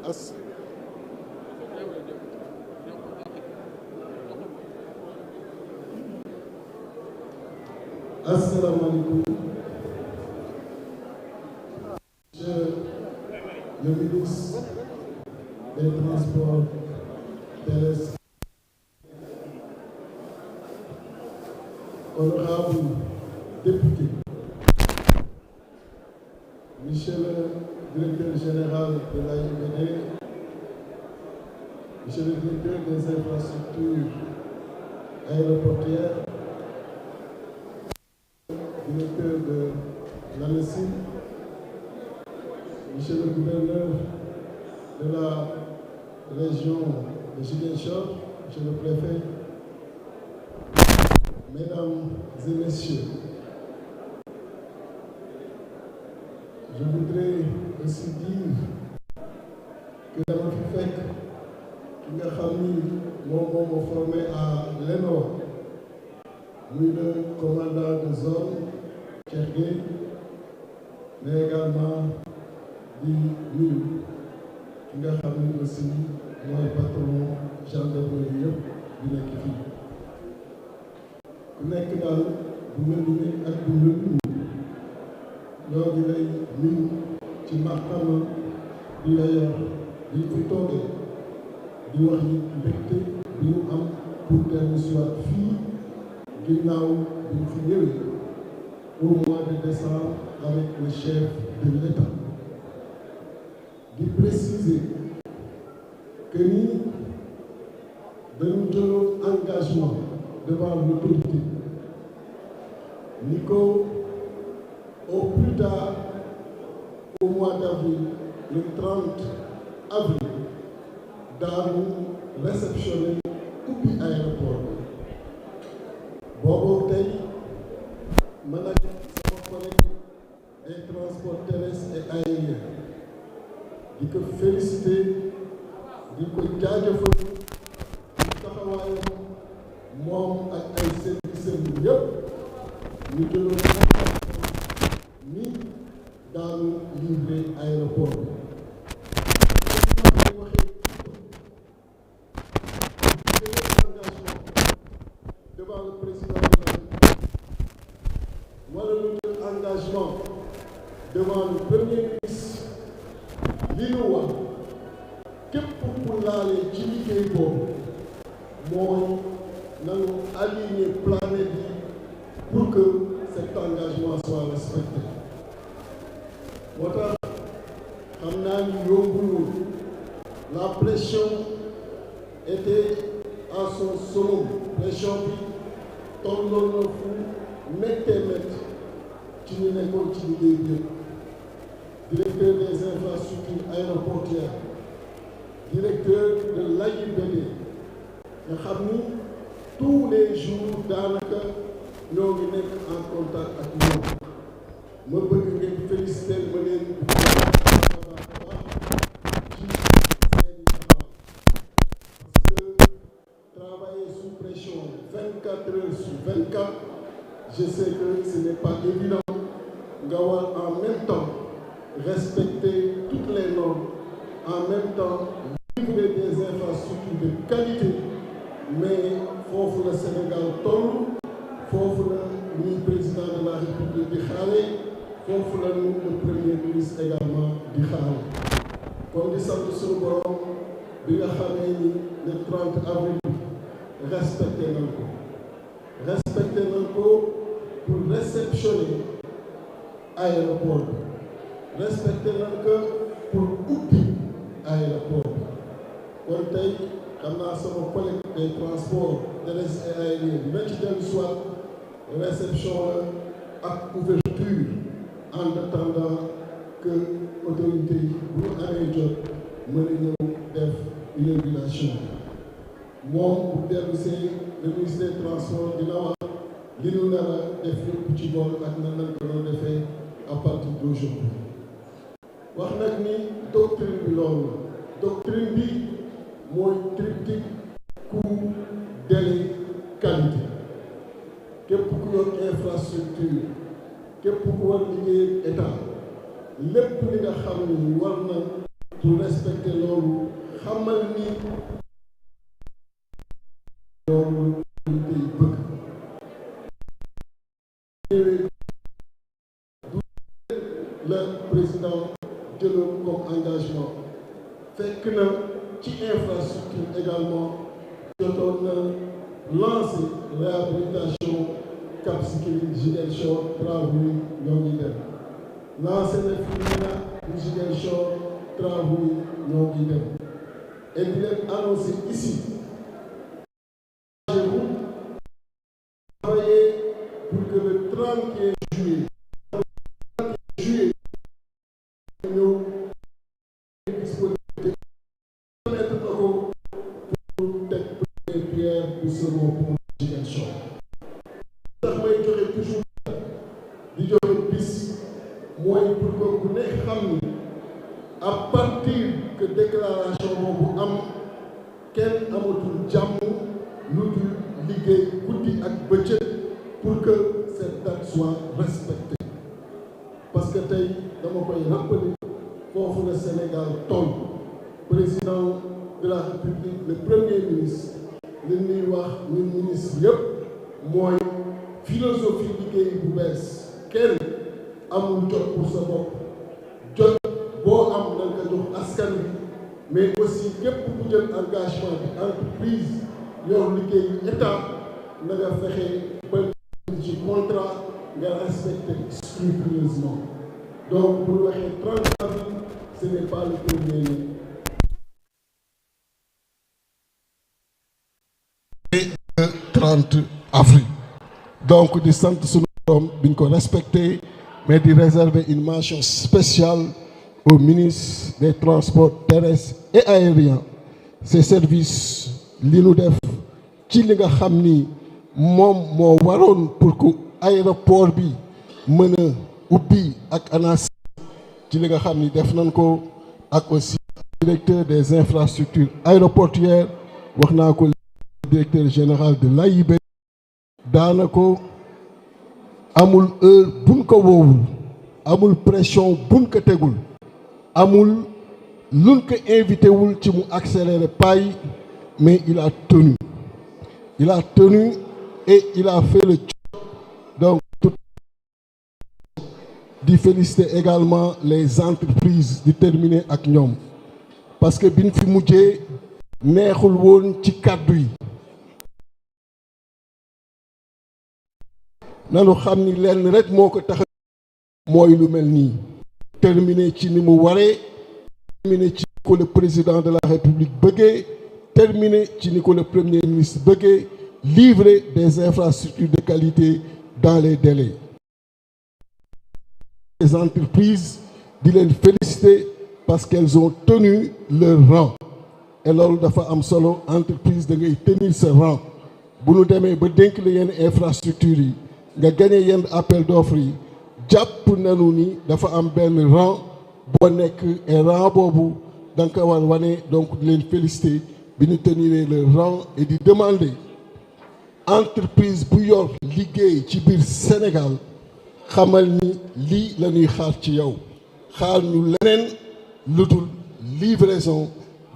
as asalaamaaleykum monsieur le ministre des transports terrestres, honorable député, monsieur le directeur général de l'AIBD, monsieur le directeur des infrastructures aéroportuaires, directeur de l'ANECIM, monsieur le gouverneur de la région de Ziguinchor, monsieur le préfet, mesdames et messieurs, je voudrais aussi dire que dama fi fekk ki nga xam ni moom moo ma formé à l'ENO, muy le commandant de zone Cheikh Gueye, mais également di nuyu ki nga xam ni aussi mooy patron gendarmerie yëpp di nekk fii ku nekk daal bu mel ni ak bu mel ni ñoo ngi lay nuyu ci maqama bi la yor di fi toogee di wax ni mbégte bi ñu am pour dellu si waat fii ginnaaw bi ñu fi ñëwee au mois de décembre avec le chef de l'État di préciser que ni dañu jëloon engagement devant l'autorité ni ko au plus tard au mois d'avril, le 30 avril daanu réceptionner ubbi aéroport boobu tey man ak sama collègue des transports terrestres et aériens di ko féliciter di ko jaajëfal di taxawaayam moom ak ay services yëpp ñu jëloon ni daanu livrer aéroport bi waxee engagement devant le président de la République wala lu jël engagement devant le premier ministre li ñu wax képp ku laalee ci liggéey boobu mooy nañu aligner planète yi pour que cet engagement soit respecté moo tax xam naa ni yombul la pression était à son summum pression bi tolloon na fu méttee métti ci ñu nekkoon ci liggéey bi yëpp directeur des infrastructures aéroportuaires directeur de l'AIBD nga xam ni tous les jours daanaka ñoo ngi nekk en contact ak ñoom ma bëgg ngeen féliciter ma leen ci seeni taxawaay parce que travailler sous pression 24 heures sur 24 je sais que ce n'est pas évident nga war en même temps respecter toutes les normes en même temps livrer des infrastructures de qualité mais foofu la Sénégal toll foofu la ñuy président de la République di xaare foofu la ñu le premier ministre également di xaare kon di sant suñu borom bi nga xamee ni le 30 avril respecté nañ ko pour réceptionner aéroport bi respecté nañ ko pour ubbi aéroport bi kon tey xam naa sama collègue des transports terrestres et aériens dina ci dellu soit réception la ak ouverture en attendant que autorité yi bu ñu amee jot mën a ñëw def inauguration moom bu dellu see le ministre des transports dina wax li ñu nar a def yëpp ci bool ak nan lañ ko doon defee à partir d'aujourd'hui wax nag ni doctrine bi loolu doctrine bi mooy triptyque coût délai qualité képp ku yor infrastructure képp ku war liggéey état lépp li nga xam ni war na pour respecter loolu xamal ni loolu ñu koy bëgg le président jëloon comme engagement fekk na ci infrastructure également jotoon na lancer réhabilitation Cap Skirring Ziguinchor travaux yi ñoo ngi dem lancé na fi MENA bu Ziguinchor travaux yi ñoo ngi dem et di leen annoncer ici travailler pour que le 31 juillet ñëw disponibilité mettre na ko pour teg première pierre bu second pont Ziguinchor tax may joxe toujours di joxe bis mooy pour que ku nekk xam ni à partir que déclaration boobu am kenn amatul jàmm lu dul liggéey guddi ak bëccëg pour que cette date soit respectée parce que tey dama koy rappeler foofu le Sénégal toll président de la République le premier ministre li ñuy wax ñun ministre yëpp mooy philosophie liggéey bu bees kenn amul jot pour sa bopp jot boo am na nga jox askan bi mais aussi képp ku jël engagement bi entreprise yor liggéeyu état na nga fexe ba ci contrat nga respecter scrupuleusement donc bu ñu waxee 30 avril ce n'est pas le premier mai. Et le 30 avril donc di sant sunu borom bi ñu ko respecté mais di réserver une mention spéciale au ministre des transports terrestres et aériens ces services li nu def ci li nga xam ni moom moo waroon pour que aéroport bi mën a ubbi ak ANAS ci li nga xam ni def nañ ko ak aussi directeur des infrastructures aéroportuaires wax naa ko directeur général de l'AIBD daana ko amul heure buñ ko woowul amul pression buñ ko tegul amul luñ ko invité wul ci mu accélérer pas yi mais il a tenu et il a fait le job donc di féliciter également les entreprises di terminer ak ñoom parce que biñ fi mujjee neexul woon ci kàddu yi nanu xam ni lenn rek moo ko tax mooy lu mel nii terminer ci ni mu waree terminer ci ni ko le président de la République bëggee terminer ci ni ko le premier ministre bëggee livrer des infrastructures de qualité dans les délais les entreprises di leen féliciter parce qu'elles ont tenu leur rang et loolu dafa am solo entreprise da ngay tenir ce rang bu nu demee ba dénk la yenn infrastructures yi nga gagné yenn appel d'offres yi jàpp nanu ni dafa am benn rang boo nekk et rang boobu da nga ko war wane donc di leen féliciter bi ñu tenir le rang et di demander entreprise bu yor liggéey ci biir Sénégal xamal ni lii la ñuy xaar ci yow xaar ñu leneen lu dul livraison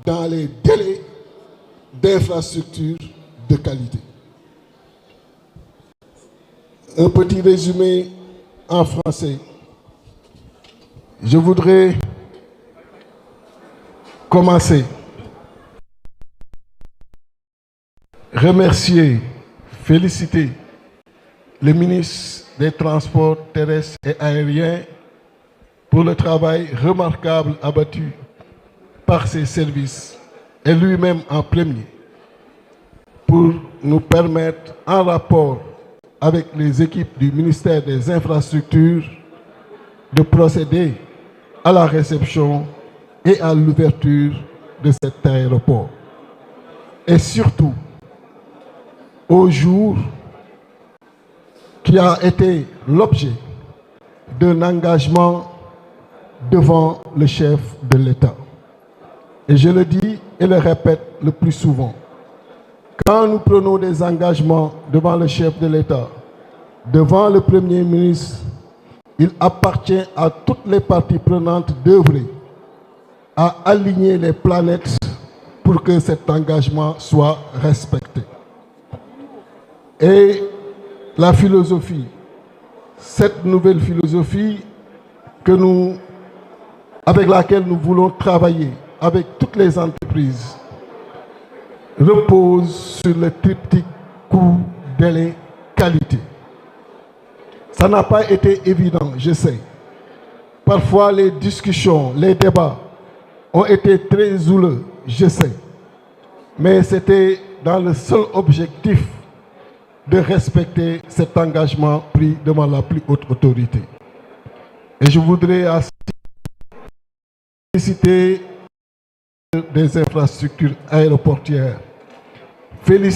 dans les délais d'infrastructures de qualité. Un petit résumé en français. Je voudrais commencer, remercier, féliciter le ministre des Transports terrestres et aériens pour le travail remarquable abattu par ses services et lui-même en premier pour nous permettre, en rapport avec les équipes du ministère des Infrastructures, de procéder à la réception et à l'ouverture de cet aéroport. Et surtout, au jour qui a été l'objet d'un engagement devant le chef de l'État. Et je le dis et le répète le plus souvent. Quand nous prenons des engagements devant le chef de l'État, devant le Premier ministre, il appartient à toutes les parties prenantes d'œuvrer à aligner les planètes pour que cet engagement soit respecté. Et la philosophie, cette nouvelle philosophie avec laquelle nous voulons travailler avec toutes les entreprises, repose sur le triptyque coût, délai, qualité. Ça n'a pas été évident, je sais. Parfois, les discussions, les débats ont été très houleux, je sais. Mais c'était dans le seul objectif de respecter cet engagement pris devant la plus haute autorité. Et je voudrais féliciter des infrastructures aéroportuaires. Féliciter